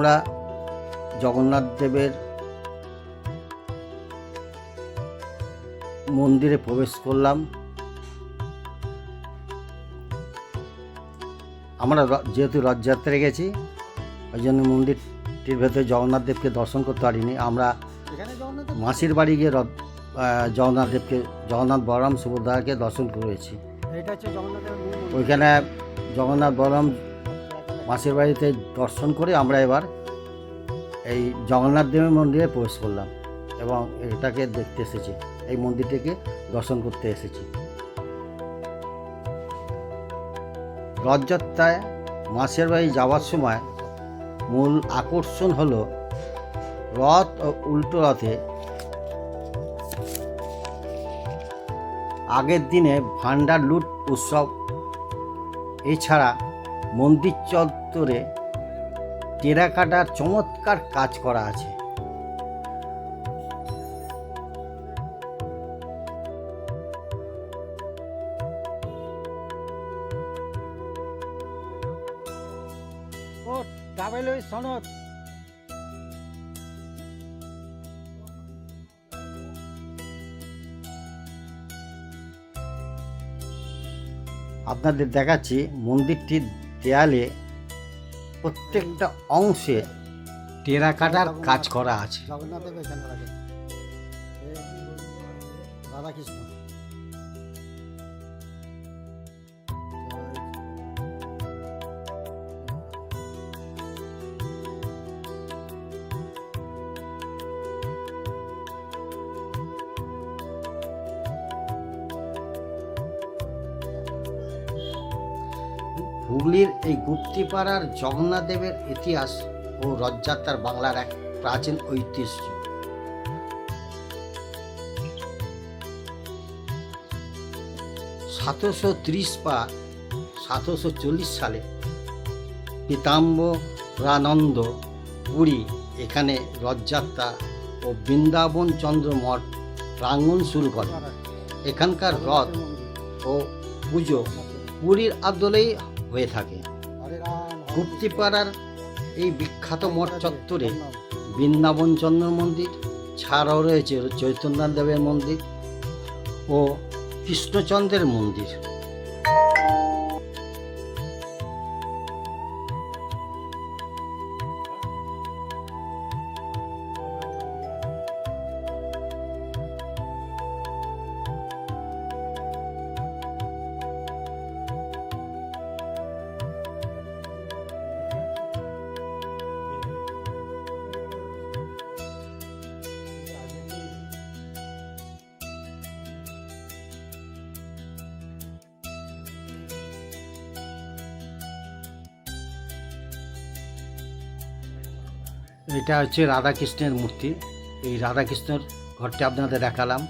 আমরা জগন্নাথ দেবের মন্দিরে প্রবেশ করলাম। আমরা যেহেতু রথযাত্রায় গেছি, ওই জন্য মন্দিরটির ভেতরে জগন্নাথ দেবকে দর্শন করতে পারিনি। আমরা মাসির বাড়ি গিয়ে জগন্নাথ বলরাম সুভদ্রাকে দর্শন করেছি। ওইখানে জগন্নাথ বলরাম মাসির বাড়িতে দর্শন করে আমরা এবার এই জগন্নাথ দেবের মন্দিরে প্রবেশ করলাম এবং এটাকে দেখতে এসেছি, এই মন্দিরটিকে দর্শন করতে এসেছি। রথযাত্রায় মাসির বাড়ি যাওয়ার সময় মূল আকর্ষণ হলো রথ ও উল্টো রথে আগের দিনে ভান্ডার লুট উৎসব। এছাড়া মন্দির চত্বরে টেরাকোটার চমৎকার কাজ করা আছে। আপনাদের দেখাচ্ছি মন্দিরটির দেয়ালে প্রত্যেকটা অংশে টেরাকোটার কাজ করা আছে। রাধাকৃষ্ণ হুগলির এই গুপ্তিপাড়ার জগন্নাথ দেবের ইতিহাস ও রথযাত্রার বাংলার এক প্রাচীন ঐতিহ্য। 1730 বা 1740 সালে পীতাম্বরানন্দ পুরী এখানে রথযাত্রা ও বৃন্দাবন চন্দ্র মঠ প্রাঙ্গণ শুরু করে। এখানকার রথ ও পুজো পুরীর আদলেই হয়ে থাকে। গুপ্তিপাড়ার এই বিখ্যাত মঠ চত্বরে বৃন্দাবন চন্দ্র মন্দির ছাড়াও রয়েছে চৈতন্য দেবের মন্দির ও কৃষ্ণচন্দ্রের মন্দির। এটা হচ্ছে রাধাকৃষ্ণের মূর্তি। এই রাধাকৃষ্ণের ঘরটি আপনাদের দেখালাম।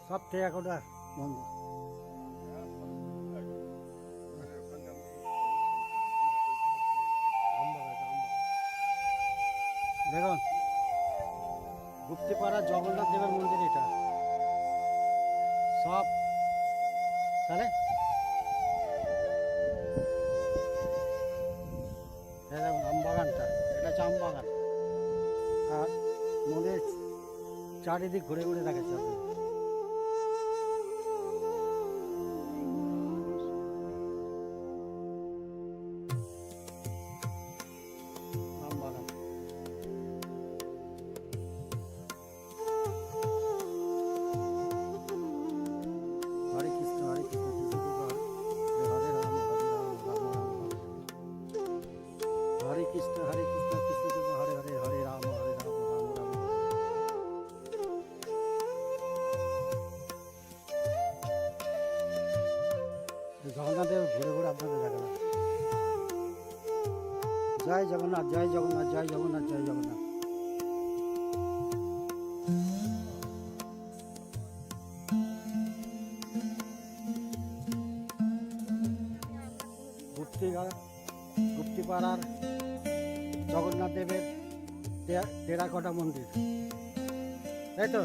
সব টেরাকোটা মন্দির। দেখুন গুপ্তিপাড়া জগন্নাথ দেবের মন্দির, এটা সব তাহলে দেখুন আমবাগানটা, এটা হচ্ছে আমবাগান। আর মন্দির চারিদিক ঘুরে ঘুরে দেখাচ্ছে আপনি। জগন্নাথ দেব ঘুরে ঘুরে আপনাদের দেখালাম। জয় জগন্নাথ, জয় জগন্নাথ, জয় জগন্নাথ, জয় জগন্নাথ। গুপ্তিপাড়ার জগন্নাথ দেবের টেরাকোটা মন্দির। তাই তো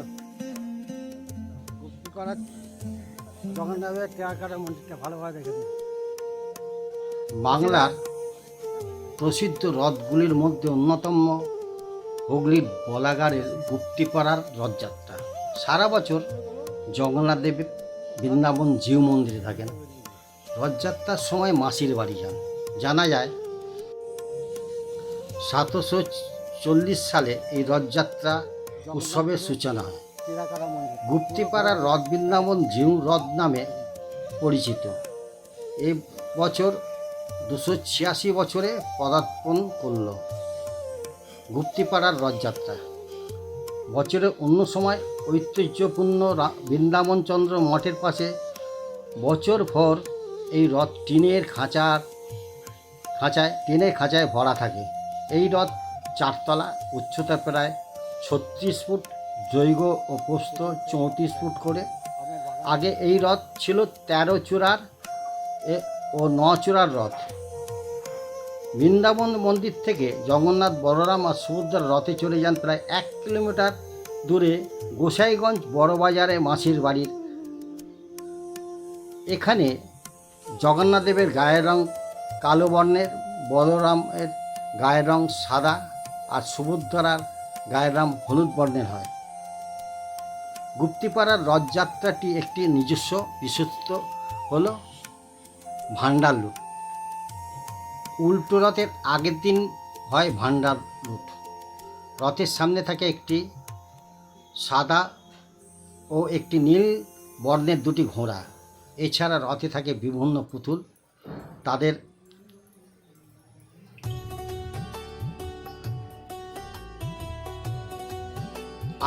করার জগন্নাথের টেরাকোটা মন্দিরটা ভালোভাবে দেখে দিন। বাংলার প্রসিদ্ধ রথগুলির মধ্যে অন্যতম হুগলির বলাগাড়ের গুপ্তিপাড়ার রথযাত্রা। সারা বছর জগন্নাথ দেব বৃন্দাবন জিউ মন্দিরে থাকেন। রথযাত্রার সময় মাসির বাড়ি যান। জানা যায় 1740 সালে এই রথযাত্রা উৎসবের সূচনা হয়। গুপ্তিপাড়ার রথ বৃন্দাবন জিউ রথ নামে পরিচিত। এই বছর 286 বছরে পদার্পণ করল গুপ্তিপাড়ার রথযাত্রা। বছরের অন্য সময় ঐতিহ্যপূর্ণ বৃন্দাবন চন্দ্র মঠের পাশে বছরভর এই রথ টিনের খাঁচায় ভরা থাকে। এই রথ 4 তলা, উচ্চতা প্রায় 36 ফুট, দৈর্ঘ্য ও প্রস্থ 34 ফুট করে। আগে এই রথ ছিল 13 চূড়ার ও 9 চূড়ার রথ। বৃন্দাবন মন্দির থেকে জগন্নাথ, বলরাম আর সুভদ্রার রথে চলে যান প্রায় 1 কিলোমিটার দূরে গোসাইগঞ্জ বড়বাজারে মাসির বাড়ির। এখানে জগন্নাথ দেবের গায়ের রং কালো বর্ণের, বলরামের গায়ের রং সাদা আর সুভদ্রার গায়ের রং হলুদ বর্ণের হয়। গুপ্তিপাড়ার রথযাত্রাটি একটি নিজস্ব বিশেষত্ব হল ভান্ডার লুট। উল্টো রথের আগের দিন হয় ভান্ডার লুট। রথের সামনে থাকে একটি সাদা ও একটি নীল বর্ণের 2টি ঘোড়া। এছাড়া রথে থাকে বিভিন্ন পুতুল। তাদের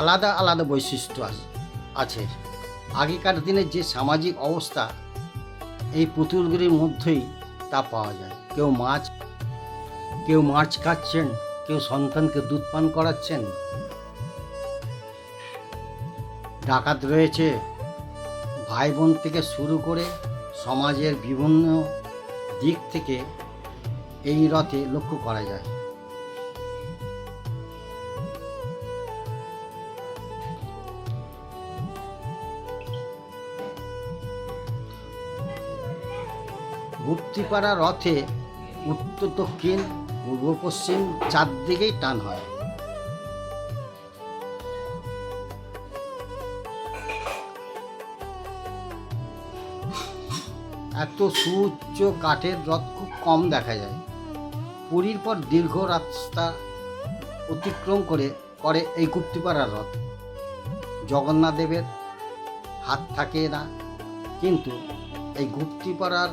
আলাদা আলাদা বৈশিষ্ট্য আছে। আগেকার দিনের যে সামাজিক অবস্থা এই পুতুলগুলির মধ্যেই তা পাওয়া যায়। কেউ মাছ খাচ্ছেন, কেউ সন্তানকে দুধ পান করাচ্ছেন, ডাকাত রয়েছে। ভাই বোন থেকে শুরু করে সমাজের বিভিন্ন দিক থেকে এই রথে লক্ষ্য করা যায়। গুপ্তিপাড়া রথে উত্তর দক্ষিণ পূর্ব পশ্চিম 4 দিকেই টান হয়। এত সুউচ্চ কাঠের রথ খুব কম দেখা যায়। পুরীর পর দীর্ঘ রাস্তা অতিক্রম করে এই গুপ্তিপাড়ার রথ। জগন্নাথ দেবের হাত থাকে না, কিন্তু এই গুপ্তিপাড়ার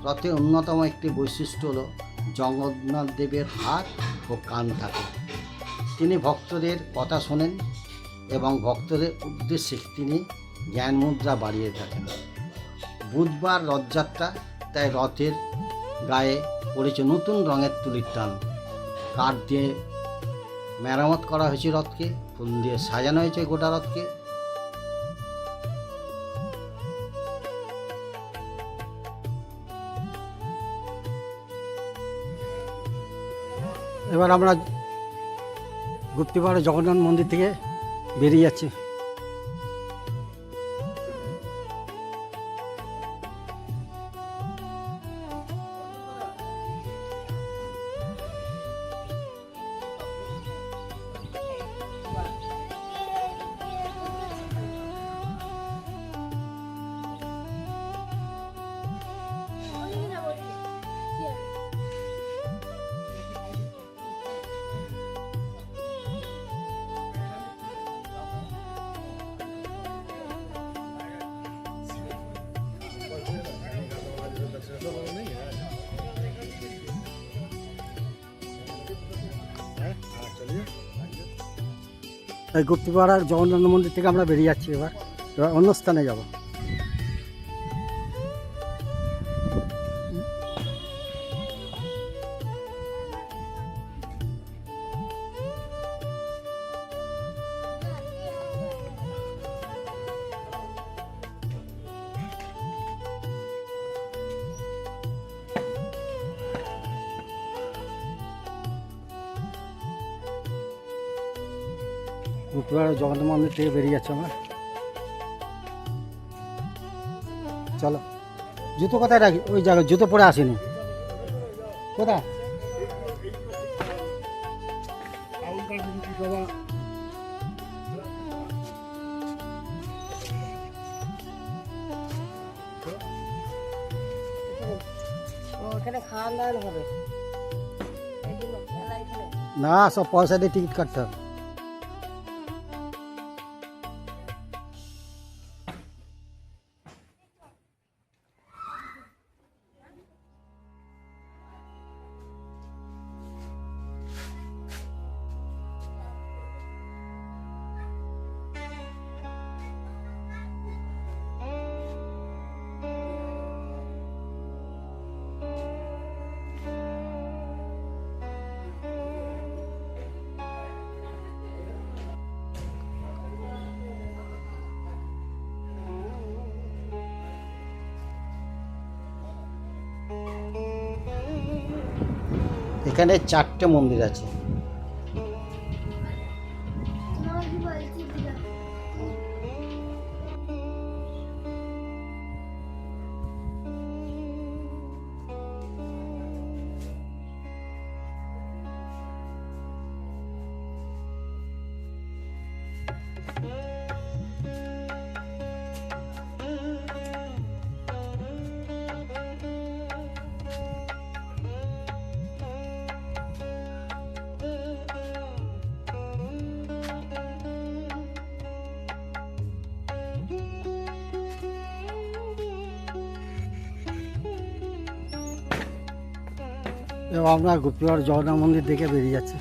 রথে অন্যতম একটি বৈশিষ্ট্য হলো জগন্নাথ দেবের হাত ও কান থাকে। তিনি ভক্তদের কথা শোনেন এবং ভক্তদের উদ্দেশ্যে তিনি জ্ঞান মুদ্রা বাড়িয়ে থাকেন। বুধবার রথযাত্রা, তাই রথের গায়ে পড়েছে নতুন রঙের তুলির টান। কাঠ দিয়ে মেরামত করা হয়েছে রথকে, ফুল দিয়ে সাজানো হয়েছে গোটা রথকে। এবার আমরা গুপ্তিপাড়া জগন্নাথ মন্দির থেকে বেরিয়ে যাচ্ছি। এই গুপ্তিপাড়ার জগন্নাথ মন্দির থেকে আমরা বেরিয়ে যাচ্ছি। এবার অন্য স্থানে যাব। গুপ্তবার জগন্নাথ মন্দির থেকে বেরিয়ে যাচ্ছি আমরা। চলো, জুতো কোথায় রাখি? ওই জায়গায় জুতো পরে আসেনি। কোথায়? ওখানে খাওয়া দাওয়া হবে না, সব পয়সা দিয়ে টিকিট কাটতে হবে। এখানে 4টে মন্দির আছে। এবং আমরা গুপ্তবার জগন্নাথ মন্দির দেখে বেরিয়ে যাচ্ছে।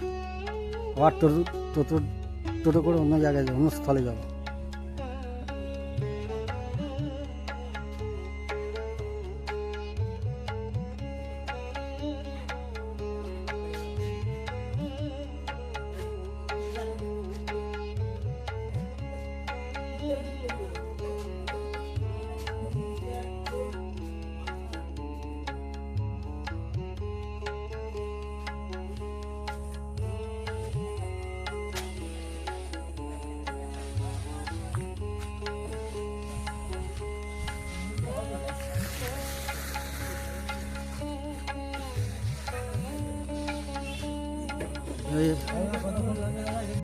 আবার টোটো করে অন্য জায়গায় যাবো, অন্য স্থলে যাবো। এই